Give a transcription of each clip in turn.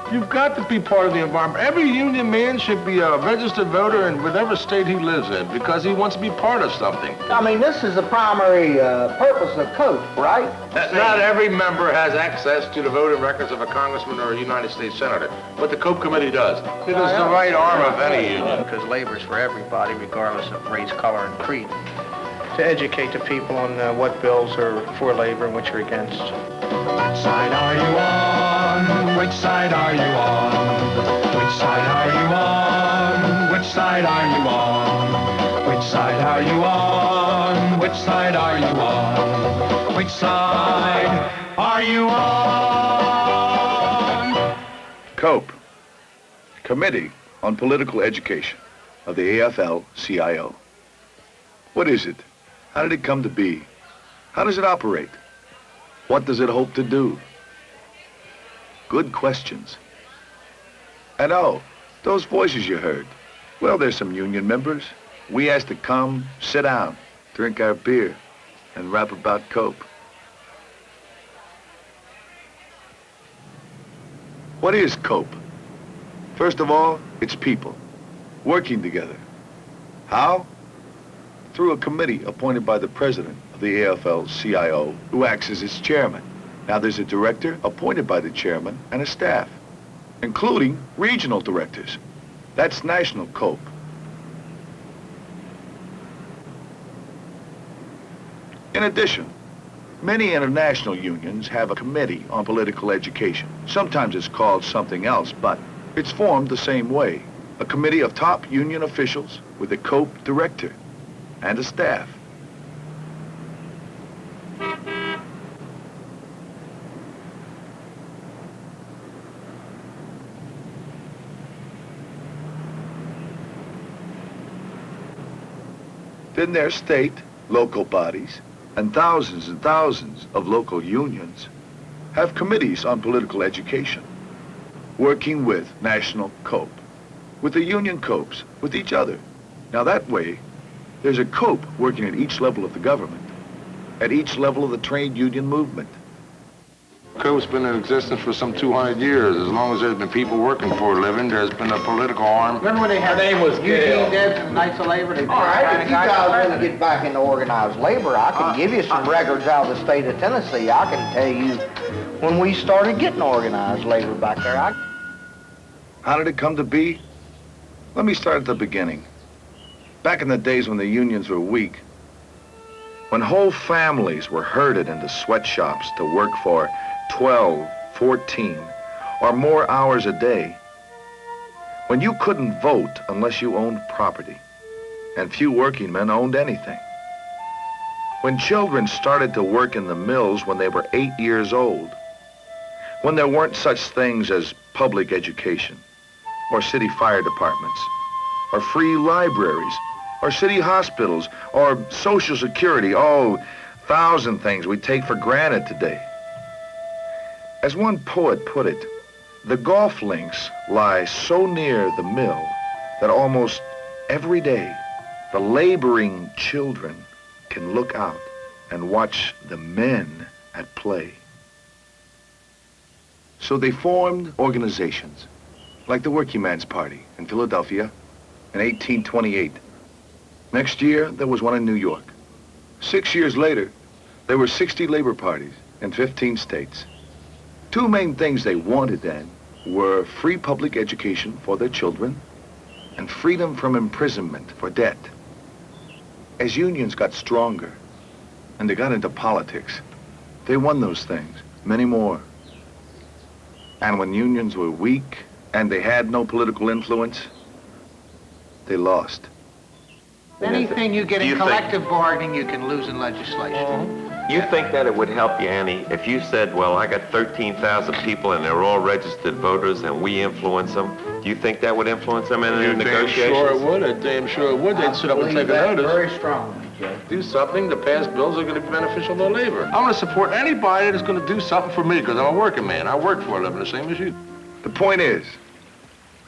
You've got to be part of the environment. Every union man should be a registered voter in whatever state he lives in because he wants to be part of something. I mean, this is the primary purpose of COPE, right? Not every member has access to the voting records of a congressman or a United States senator, but the COPE committee does. It is the right arm of any union. Because labor's for everybody, regardless of race, color, and creed. To educate the people on what bills are for labor and which are against. Which side are you on? Which side are you on? Which side are you on? Which side are you on? Which side are you on? Which side are you on? Which side are you on? COPE, Committee on Political Education of the AFL-CIO. What is it? How did it come to be? How does it operate? What does it hope to do? Good questions. And oh, those voices you heard. Well, there's some union members. We asked to come, sit down, drink our beer, and rap about COPE. What is COPE? First of all, it's people working together. How? Through a committee appointed by the president of the AFL-CIO, who acts as its chairman. Now there's a director appointed by the chairman and a staff, including regional directors. That's national COPE. In addition, many international unions have a committee on political education. Sometimes it's called something else, but it's formed the same way. A committee of top union officials with a COPE director and a staff. Then there's state, local bodies, and thousands of local unions have committees on political education, working with national COPE, with the union COPEs, with each other. Now that way, there's a COPE working at each level of the government, at each level of the trade union movement. COPE's been in existence for some 200 years. As long as there's been people working for a living, there's been a political arm. Remember when they had Eugene Debs, Knights of Labor? All right, if you guys want to get back into organized labor, I can give you some records out of the state of Tennessee. I can tell you when we started getting organized labor back there. How did it come to be? Let me start at the beginning. Back in the days when the unions were weak, when whole families were herded into sweatshops to work for 12, 14, or more hours a day, when you couldn't vote unless you owned property, and few working men owned anything, when children started to work in the mills when they were 8 years old, when there weren't such things as public education, or city fire departments, or free libraries, or city hospitals, or Social Security, oh, 1,000 things we take for granted today. As one poet put it, the golf links lie so near the mill that almost every day the laboring children can look out and watch the men at play. So they formed organizations, like the Working Man's Party in Philadelphia in 1828. Next year, there was one in New York. 6 years later, there were 60 labor parties in 15 states. Two main things they wanted then were free public education for their children and freedom from imprisonment for debt. As unions got stronger and they got into politics, they won those things, many more. And when unions were weak and they had no political influence, they lost. Anything you get in collective bargaining, you can lose in legislation. You think that it would help you, Annie, if you said, well, I got 13,000 people and they're all registered voters and we influence them. Do you think that would influence them in the negotiations? Sure it would. I'm damn sure it would. They'd sit up and take a notice. Very strongly, Joe. Do something to pass bills that are going to be beneficial to labor. I'm going to support anybody that's going to do something for me because I'm a working man. I work for a living the same as you. The point is,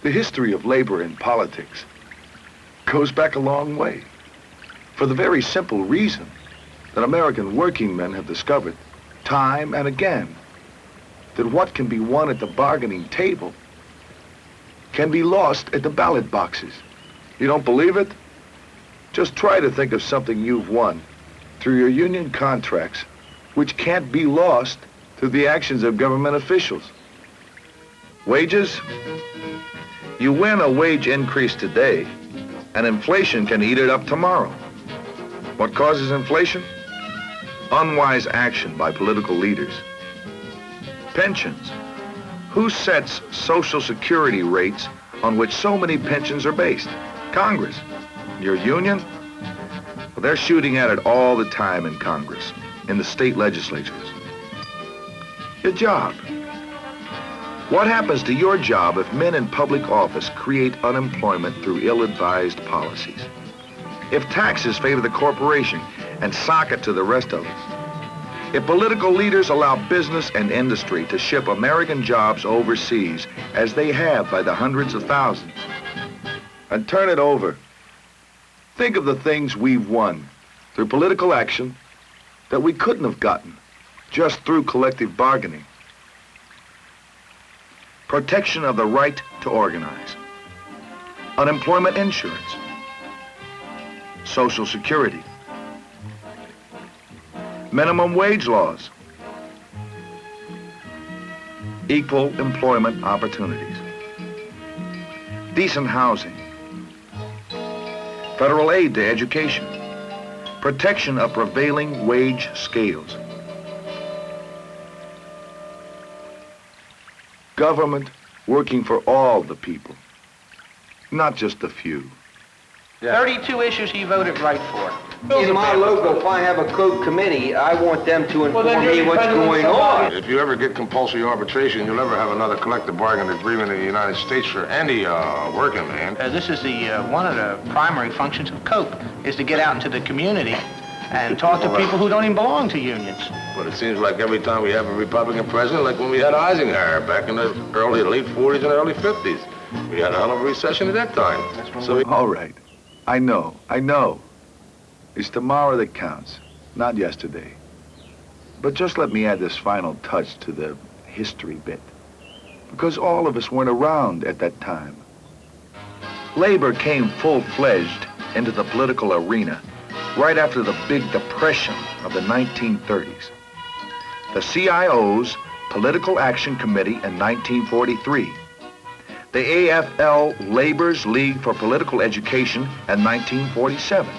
the history of labor in politics goes back a long way. For the very simple reason that American working men have discovered time and again that what can be won at the bargaining table can be lost at the ballot boxes. You don't believe it? Just try to think of something you've won through your union contracts which can't be lost through the actions of government officials. Wages? You win a wage increase today, and inflation can eat it up tomorrow. What causes inflation? Unwise action by political leaders. Pensions. Who sets Social Security rates on which so many pensions are based? Congress. Your union? Well, they're shooting at it all the time in Congress, in the state legislatures. Your job. What happens to your job if men in public office create unemployment through ill-advised policies? If taxes favor the corporation and sock it to the rest of us? If political leaders allow business and industry to ship American jobs overseas, as they have by the hundreds of thousands, and turn it over, think of the things we've won through political action that we couldn't have gotten just through collective bargaining. Protection of the right to organize. Unemployment insurance. Social Security. Minimum wage laws. Equal employment opportunities. Decent housing. Federal aid to education. Protection of prevailing wage scales. Government working for all the people, not just a few. 32 issues he voted right for. In my local, if I have a code committee, I want them to inform me what's going on. If you ever get compulsory arbitration, you'll never have another collective bargaining agreement in the United States for any working man. This is one of the primary functions of COPE, is to get out into the community and talk to people who don't even belong to unions. But it seems like every time we have a Republican president, like when we had Eisenhower back in the late 40s and early 50s, we had a hell of a recession at that time. All right. I know. It's tomorrow that counts, not yesterday. But just let me add this final touch to the history bit, because all of us weren't around at that time. Labor came full-fledged into the political arena right after the big depression of the 1930s. The CIO's Political Action Committee in 1943. The AFL Labor's League for Political Education in 1947.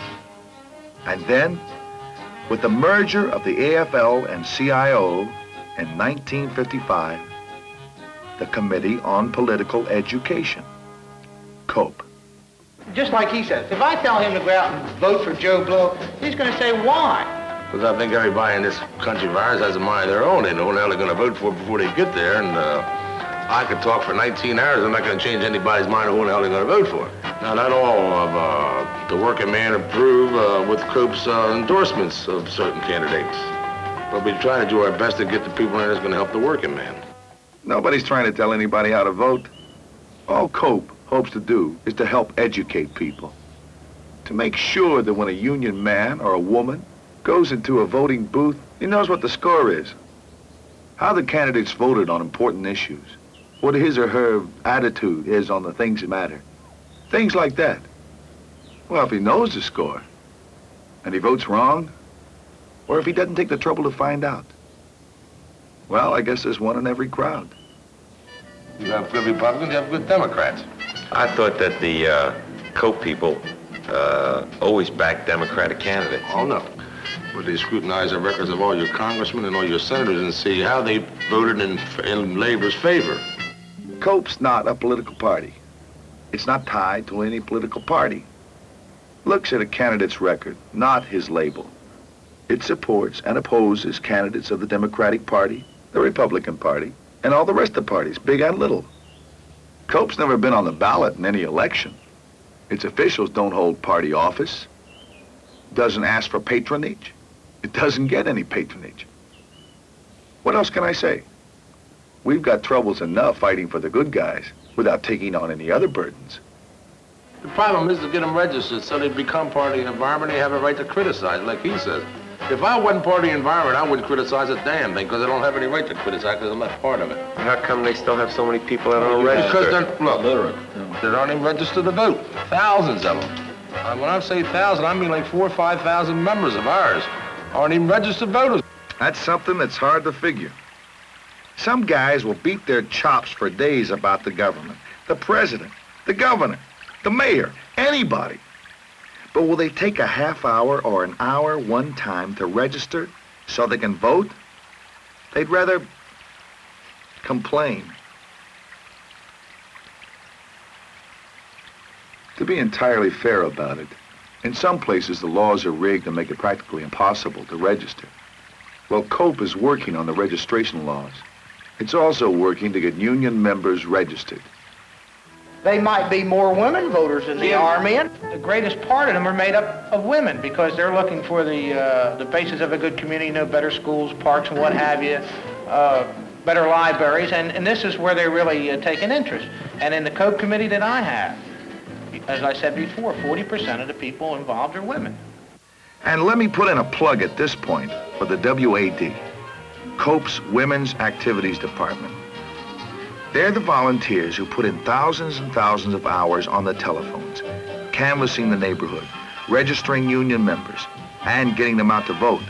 And then, with the merger of the AFL and CIO in 1955, the Committee on Political Education, COPE. Just like he says, if I tell him to go out and vote for Joe Blow, he's going to say, why? Because I think everybody in this country of ours has a mind of their own. They know who the hell they're going to vote for before they get there. And I could talk for 19 hours. I'm not going to change anybody's mind of who the hell they're going to vote for. Now, not all of the working man approve with COPE's endorsements of certain candidates. But we try to do our best to get the people in that's going to help the working man. Nobody's trying to tell anybody how to vote. All COPE hopes to do is to help educate people, to make sure that when a union man or a woman goes into a voting booth, he knows what the score is, how the candidates voted on important issues, what his or her attitude is on the things that matter, things like that. Well, if he knows the score and he votes wrong, or if he doesn't take the trouble to find out, well, I guess there's one in every crowd. You have good Republicans, you have good Democrats. I thought that the COPE people always back Democratic candidates. Oh, no. But they scrutinize the records of all your congressmen and all your senators and see how they voted in Labor's favor. COPE's not a political party. It's not tied to any political party. Looks at a candidate's record, not his label. It supports and opposes candidates of the Democratic Party, the Republican Party, and all the rest of the parties, big and little. COPE's never been on the ballot in any election. Its officials don't hold party office, doesn't ask for patronage. It doesn't get any patronage. What else can I say? We've got troubles enough fighting for the good guys without taking on any other burdens. The problem is to get them registered so they become part of the environment. They have a right to criticize, like he says. If I wasn't part of the environment, I wouldn't criticize a damn thing, because I don't have any right to criticize, because I'm not part of it. How come they still have so many people that aren't Because registered? they're, look, they aren't even registered to vote. Thousands of them. And when I say thousand, I mean like 4,000 or 5,000 members of ours aren't even registered voters. That's something that's hard to figure. Some guys will beat their chops for days about the government, the president, the governor, the mayor, anybody. But will they take a half hour or an hour one time to register so they can vote? They'd rather complain. To be entirely fair about it, in some places the laws are rigged to make it practically impossible to register. Well, COPE is working on the registration laws. It's also working to get union members registered. They might be more women voters in the Army. The greatest part of them are made up of women because they're looking for the basis of a good community, better schools, parks, and what have you, better libraries, and this is where they really take an interest. And in the COPE committee that I have, as I said before, 40% of the people involved are women. And let me put in a plug at this point for the WAD, COPE's Women's Activities Department. They're the volunteers who put in thousands and thousands of hours on the telephones, canvassing the neighborhood, registering union members, and getting them out to vote.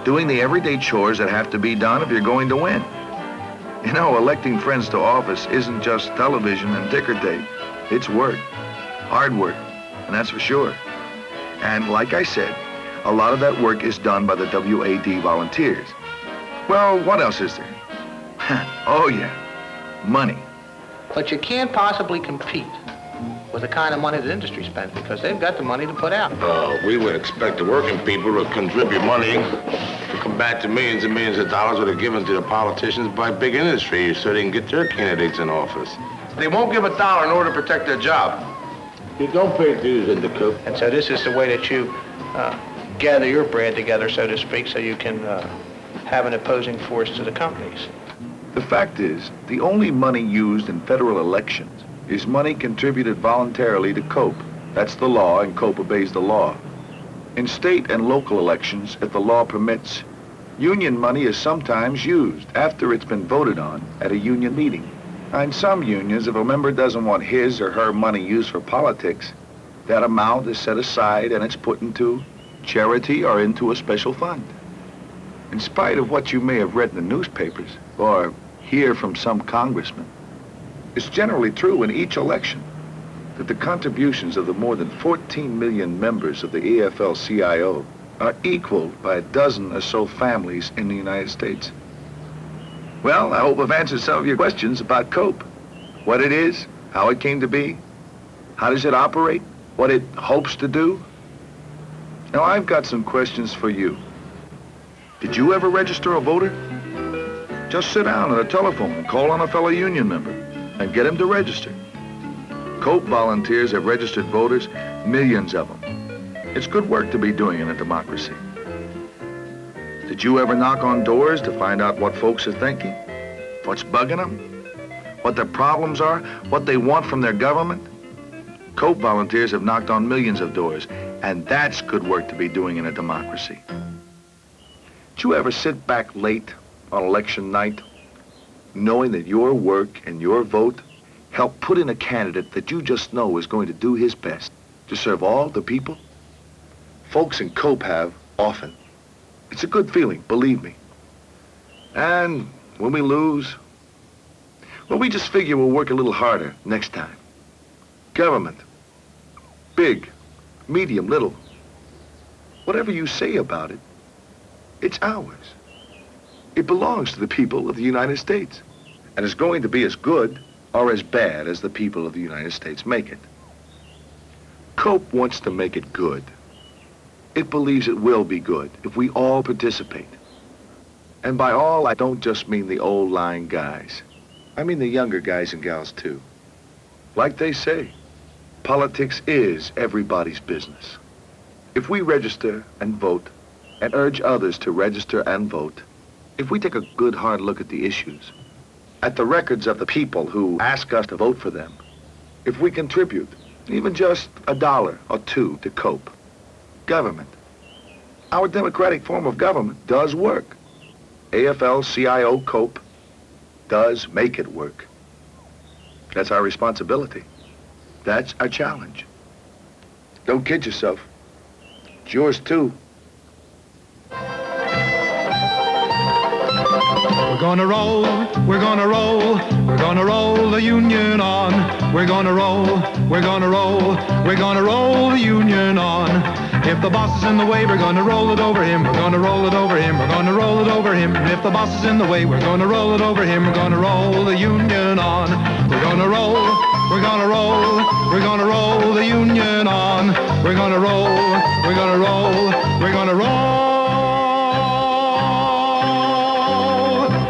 Doing the everyday chores that have to be done if you're going to win. You know, electing friends to office isn't just television and ticker tape. It's work, hard work, and that's for sure. And like I said, a lot of that work is done by the WAD volunteers. Well, what else is there? Oh yeah, money. But you can't possibly compete with the kind of money the industry spends because they've got the money to put out. We would expect the working people to contribute money to come back to millions and millions of dollars that are given to the politicians by big industry so they can get their candidates in office. They won't give a dollar in order to protect their job. You don't pay dues in the COPE. And so this is the way that you gather your bread together, so to speak, so you can have an opposing force to the companies. The fact is, the only money used in federal elections is money contributed voluntarily to COPE. That's the law, and COPE obeys the law. In state and local elections, if the law permits, union money is sometimes used after it's been voted on at a union meeting. In some unions, if a member doesn't want his or her money used for politics, that amount is set aside and it's put into charity or into a special fund. In spite of what you may have read in the newspapers or hear from some congressman, it's generally true in each election that the contributions of the more than 14 million members of the AFL-CIO are equaled by a dozen or so families in the United States. Well, I hope I've answered some of your questions about COPE. What it is, how it came to be, how does it operate, what it hopes to do. Now, I've got some questions for you. Did you ever register a voter? Just sit down at a telephone and call on a fellow union member and get him to register. COPE volunteers have registered voters, millions of them. It's good work to be doing in a democracy. Did you ever knock on doors to find out what folks are thinking? What's bugging them? What their problems are? What they want from their government? COPE volunteers have knocked on millions of doors, and that's good work to be doing in a democracy. Did you ever sit back late on election night, knowing that your work and your vote help put in a candidate that you just know is going to do his best to serve all the people? Folks in COPE have, often. It's a good feeling, believe me. And when we lose, well, we just figure we'll work a little harder next time. Government, big, medium, little, whatever you say about it, it's ours. It belongs to the people of the United States, and it's going to be as good or as bad as the people of the United States make it. COPE wants to make it good. It believes it will be good if we all participate. And by all, I don't just mean the old line guys. I mean the younger guys and gals too. Like they say, politics is everybody's business. If we register and vote and urge others to register and vote, if we take a good hard look at the issues, at the records of the people who ask us to vote for them, if we contribute even just $1 or $2 to COPE, government, Our democratic form of government does work. AFL-CIO COPE does make it work. That's our responsibility. That's our challenge. Don't kid yourself. It's yours, too. We're gonna roll, we're gonna roll, we're gonna roll the union on. We're gonna roll, we're gonna roll, we're gonna roll the union on. If the boss is in the way, we're gonna roll it over him. We're gonna roll it over him. We're gonna roll it over him. And if the boss is in the way, we're gonna roll it over him. We're gonna roll the union on. We're gonna roll, we're gonna roll, we're gonna roll the union on. We're gonna roll, we're gonna roll, we're gonna roll.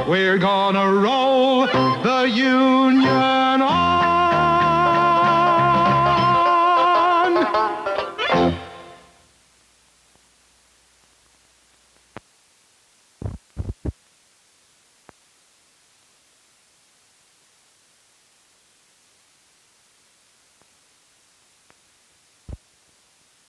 We're gonna roll the union